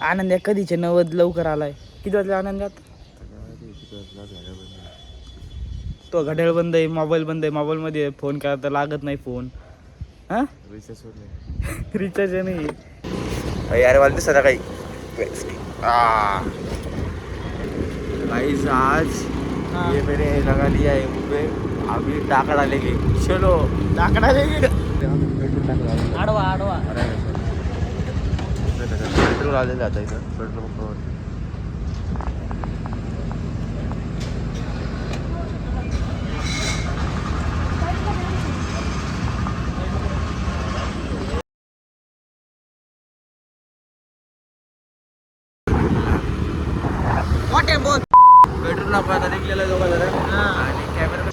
आनंद कधीचे 90 लवकर आलाय. किती वाजले आनंदात? तो घड्याळ बंद आहे, मोबाईल बंद आहे. मोबाईलमध्ये फोन करा तर लागत नाही फोन. हां रिचार्ज नाही. अरे मला दिसत काही गाइस आज ये मेरे लगा लिया है मुझे. अभी टाका डालेंगे. चलो टाका डालेंगे. आडवा आडवा पेट्रोल आलेलं आता इथं. पेट्रोल पंपावर पेट्रोल आपण आता निघलेला दोघा जरा. आणि कॅमेरा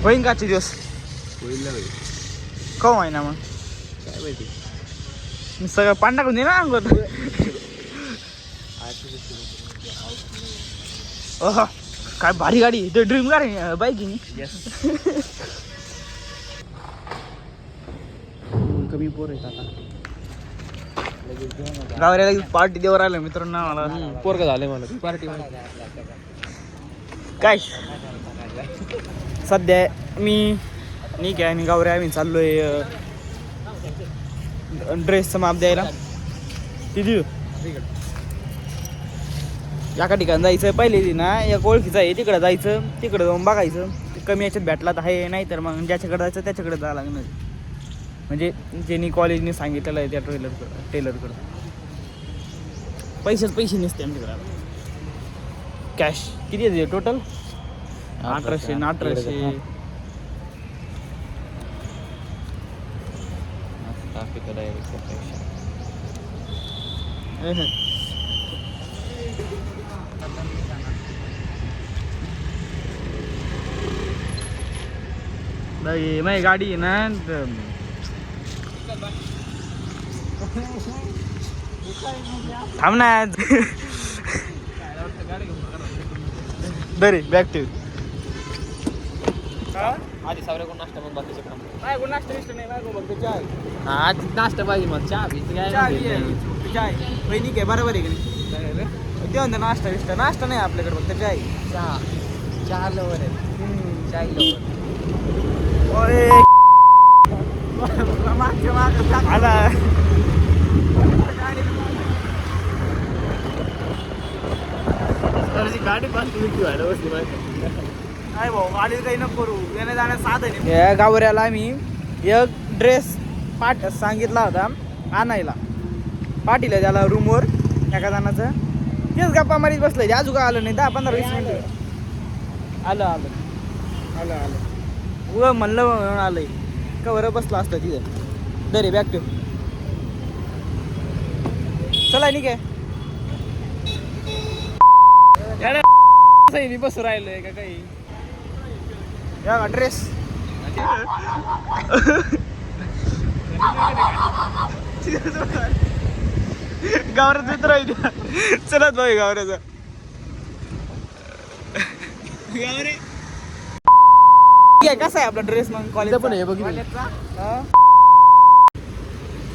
होईन का आजचे दिवस? होईल ना भाई. कवा आहे ना मग काय माहिती. सगळं पाणी टाकून दे ना अंगोत. काय भारी गाडी. ते ड्रीम गाडी बाईक कमी पोर आहेत आता. गावऱ्याला पार्टी देवर आलं मित्रांनो. मला पोरग झाले. मला पार्टी काय सध्या मी काय आणि गावऱ्या आम्ही चाललोय ड्रेसचं माप द्यायला. तिथे एका ठिकाणी जायचं. पहिले ना एक ओळखीचं आहे तिकडं जायचं. तिकडं जाऊन बघायचं कमी याच्यात भेटला तर आहे, नाही तर मग ज्याच्याकडे जायचं त्याच्याकडे जावं लागणार. म्हणजे ज्यांनी कॉलेजने सांगितलेलं आहे त्या टेलरकडं. पैसे नसते आमच्याकडे. कॅश किती आहे टोटल? 1800. माझी गाडी आहे ना थांब ना. दरे बॅक ठेव. आधी सावऱ्या कोण नाश्ता मग बाकीचे काम. काय कोण नाश्ता बिष्ट नाही. काय फक्त चाय. आधी नाश्ता पाहिजे मग चहा चाय बहिणी काय बरोबर आहे का नाही? ते म्हणतं नाश्ता बिष्ट. नाश्ता नाही आपल्याकडे फक्त चाय. चहा लवर आहे. चाय लवर. आला गाडी पण व्हायला बसली माहिती. नाही भाऊ गाडी काही नको करू. येण्या जाण्यात साधन. या गावऱ्याला आम्ही एक ड्रेस सांगितला होता आणायला. पाठीला त्याला रूमवर एका जणाचं. तेच गप्पा मारीत बसलं. अजून का आलं नाही. 10-15-20 मिनिट आलं उगं म्हणलं म्हणून आलंय. कवर बसला असतं तिथं. दरे बॅग ठेव. चला नाही काय मी बसून राहिलोय का काही. या ड्रेस गावऱ्याच मित्र आहे. चलत भाई गावऱ्याचा. कसा आहे आपला ड्रेस मग? कॉलेज पण आहे बघ.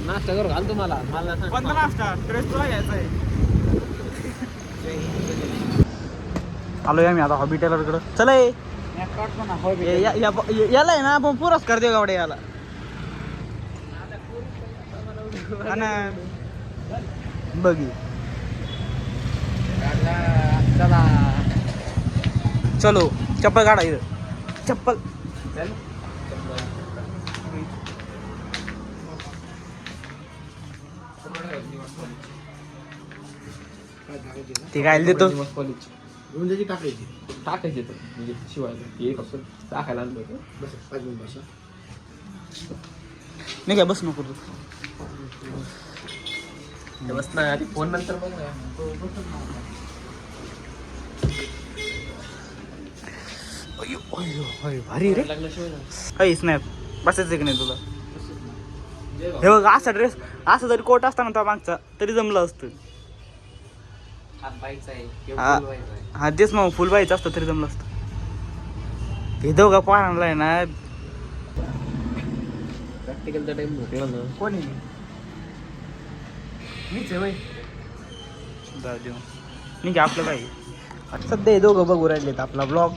नाश्ता करू घाल तुम्हाला. कोणता नाश्ता? ड्रेस तुला घ्यायचा आहे. आलोय आम्ही आता हॉबी टेलरकडं. चला याला आहे ना आपण पुरस्कार देऊ गावडे याला. बघी चलो चप्पल काढा इथं. चप्पल ते काय देतो. कॉलेज टाकायची तर म्हणजे शिवायला एक फक्त टाकायला आणलं होतं. बस 5 मिनिट बसा. नाही काय बस नको तू. बस नाही आधी फोन नंतर बघ. भारी रे. काही स्नॅप बसायचं की नाही तुला? हे बघ असा ड्रेस असा जरी कोट असता ना तो मागचा तरी जमलं असतं. हा तेच मग फुल व्हायचं असतं तरी जमलं असतं. हे दोघा पाहणार आहे ना. प्रॅक्टिकलचा टाइम भेटला ना. कोणी मीच आहे वय जाऊ देऊ नाही की आपलं काही सध्या हे दोघं बघू राहिलेत आपला ब्लॉग.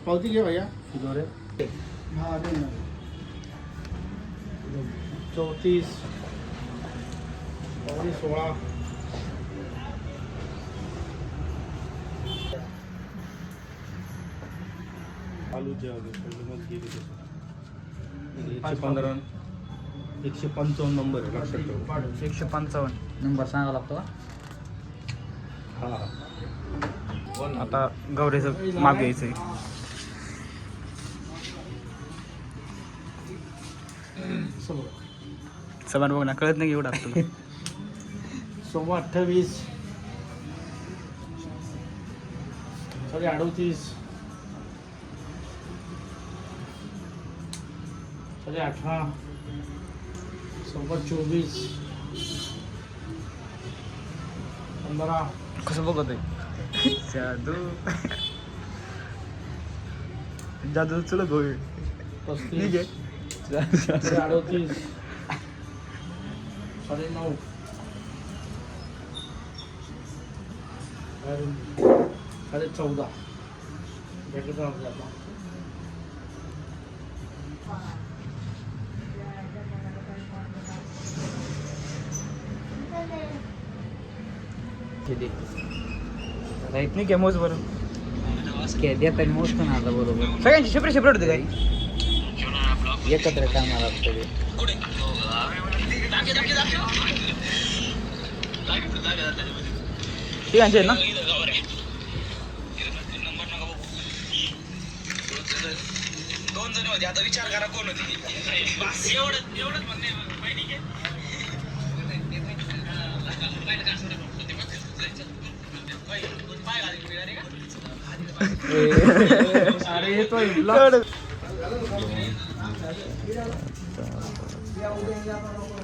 पावती घे भैया 34 16 आलूचे 115 155 नंबर आहे लक्षात ठेव. 155 नंबर सांगावा लागतो. हा आता गौरीचं माप घ्यायचंय. समान बघ ना कळत नाही एवढं तुला. 28 38 18 24 15 कसं बघतोय जादू जादू चलत होय 35 38 9.5 14.5 भेटत आपल्याला. नाही काय मोज बरं देता मोजतो ना आता बरोबर. सगळ्यांची सेपरेट सेपरेट होते काही एकत्र कामाला सगळे. तिघांचे आहेत ना. आता विचार करा कोण होती अरे तो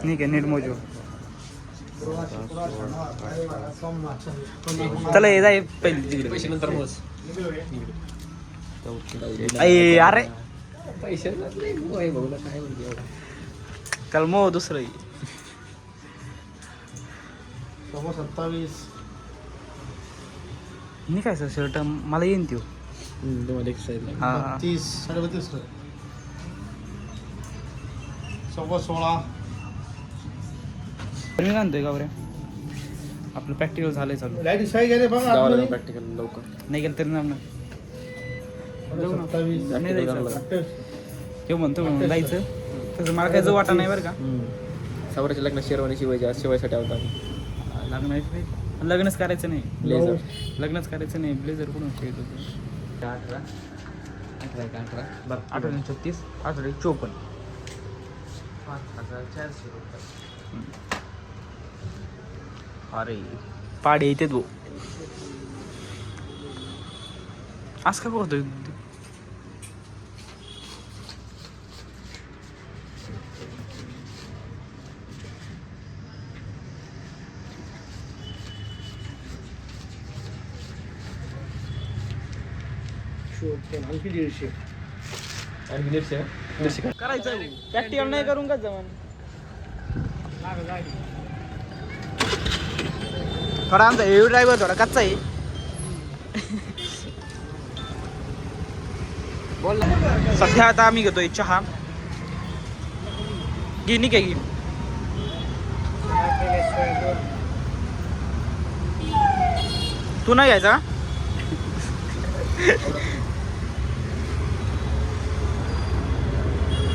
नाही काय नीट मोजू. चला ये जाय पहिले पैसे नंतर मोज. अरे पैसे बघूला काय म्हणजे त्याला मो दुसरं 27 नाही काय सर शर्ट मला येईन त्यो तुम्हाला एक साईड हा 30 32 16 मी आणतोय का बरे आपलं प्रॅक्टिकल झालंय चालू. लाईट साई गेले बघा प्रॅक्टिकल लवकर नाही गेलं तरी ना 27 नाही जायचं किंवा म्हणतो म्हणून जायचं तसं मला काय जो वाटा नाही बरं का. सावराच्या लग्न शेरवानी शिवायसाठी आवडतात. लग्नच करायचं नाही ब्लेझर लग्नच करायचं नाही ब्लेझर कुठून खेळत होतो. 18 18 36 18 54 5,400 रुपये. अरे पाडे येते तो असं का करतोय. आणखी 150 करायचं प्रॅक्टिकल नाही करून का जमान थोडा आमचा हेवी ड्रायव्हर थोडा कच्चा आहे. बोल सध्या आता आम्ही घेतोय चहा. गिनी काय घे तू नाही घ्यायचा.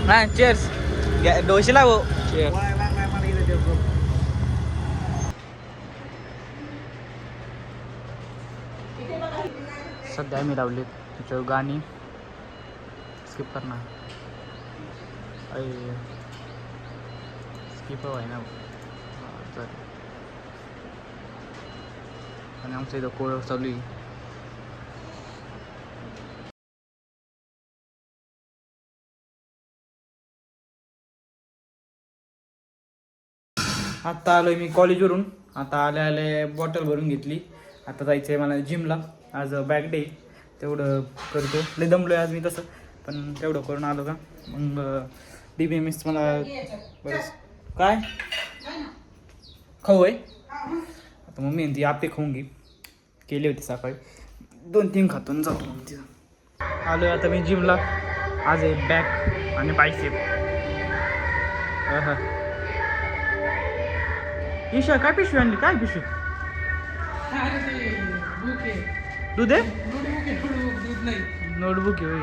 हा चेअर्स डोशीला हो. सध्या आम्ही लावले त्याच्यावर गाणी स्किप करणार स्किप आहे ना तर आणि आमचं इथं कोळ चालू आहे. आत्ता आलोय मी कॉलेजवरून. आता आले आले बॉटल भरून घेतली आता जायचं आहे मला जिमला. आज बॅक डे, तेवढं करतो. लय दमलो आहे आज मी तसं, पण तेवढं करून आलो का मग DBMS मला बरंच काय खाऊ आहे. आता मम्मी ती आपे खाऊन घे केली होती सकाळी, 2-3 खातो आणि जातो मग तिथं. आलो आता मी जिमला. आज आहे बॅक आणि बायसेप. ईशा काय पिशवी आणली? काय पिशवी? दूध आहे? नोटबुक आहे होय.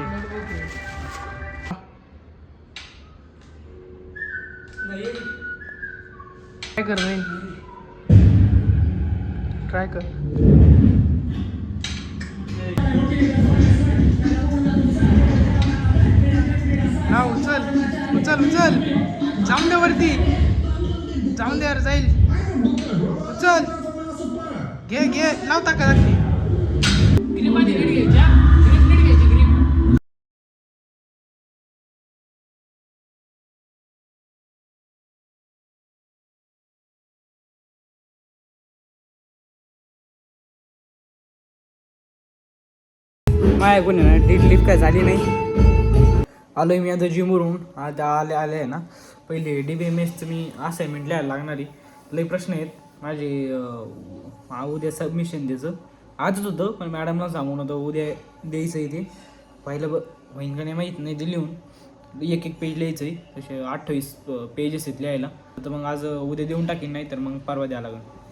ट्राय कर नाही, ट्राय कर. हा उचल उचल उचल, जाऊन दे वरती, जाऊन दे यार, जाईल. उचल, घे घे, लावता का लागली ग्रीप आणि नीट घ्यायच्या, ग्रीप नीट घ्यायची, ग्रीप. माय कोणी ना डीड लिफ्ट काय झाली नाही. आलोय मी आता जिमवरून. आता आले आहे ना, पहिले DBMSचं मी असाइनमेंट लिहायला लागणारी. लई प्रश्न आहेत माझे. उद्या सबमिशन द्यायचं. आजच होतं पण मॅडमला सांगून होतं उद्या द्यायचं आहे ते. पहिलं होईन का नाही माहीत नाही, ते लिहून 1-1 पेज लिहायचं आहे. तसे 28 पेजेस आहेत लिहायला. तर मग आज उद्या देऊन टाकीन, नाही तर मग परवा द्यावं लागेल.